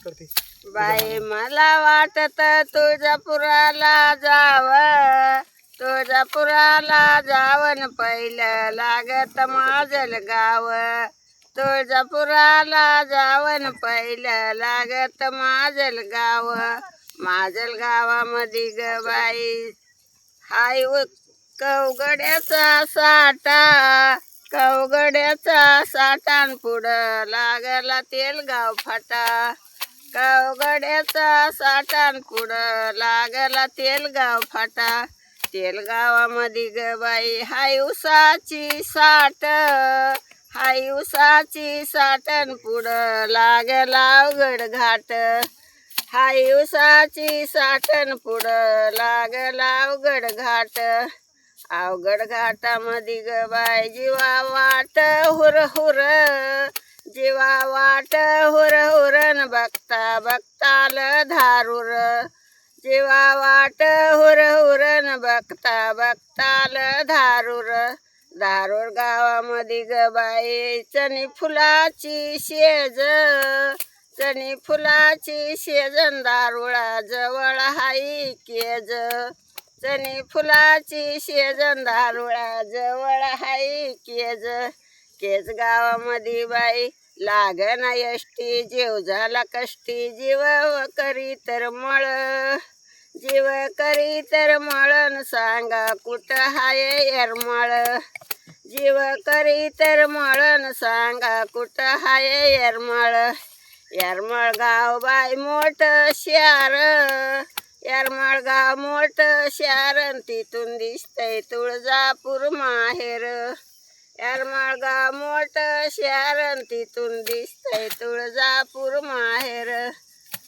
करते. बाई मला वाटत तुळजापुराला जावन पहिलं लागत माझल गाव. तुळजापुराला जावन पहिलं लागत माझल गाव. माझल गावामध्ये ग बाई हाय कवगड्याचा साठान पुढं लागला तेलगाव फाटा. कवगड्याचा साठान पुढं लागला तेलगाव फाटा. तेलगावामध्ये ग बाई हाय उसाची साठन पुढं लागला अवघड घाट. हाय उसाची साठन पुढं लागला अवघड घाट. अवघड घाटामध्ये ग बाई जीवा वाट हुरन बघताल धारूर. जीवा वाट हुरन बघताल धारूर. धारूर गावामध्ये ग बाई चणी फुलाची शेजन दारुळा जवळ हाई केज. चणी फुलाची शेजन दारुळा जवळ हाई केज. केज गावामध्ये बाई लागना यष्टी जीव झाला कष्टी. जीव करी तर मळन सांगा कुठं हाय येरमाळ. जीव करी तर मळन सांगा कुठं हाय येरमाळ. येरमाळ गाव बाई मोठ शहर. येरमाळ गाव मोठ शहर तिथून दिसतंय तुळजापूर माहेर. येरमाळ गाव मोठ शहर तिथून दिसतंय तुळजापूर माहेर.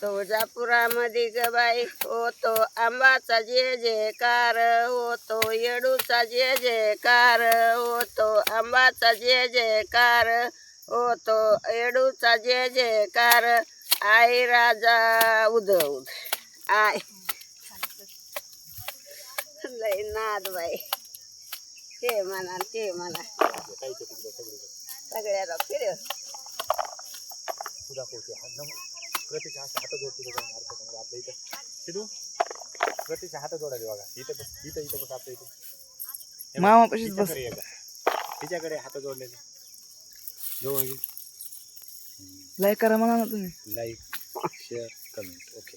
तुळजापुरामध्ये ग बाई होतो आंबाचा जे जयकार. होतो येडूचा जे जयकार. होतो आंबाचा जे जयकार. होतो येडूचा जे जयकार. आई राजा उद आय लय नाद बाई. हे म्हणा ते म्हणा सगळ्याला फिर. प्रत्येक हात जोडतो आपल्या इथं सिद्धू. प्रत्येक हात जोडायचे बघा. इथं बस आपल्या इथे मामा पशीच बस. तिच्याकडे हात जोडलेले जवळ. लाईक करा म्हणा ना तुम्ही. Like share comment okay.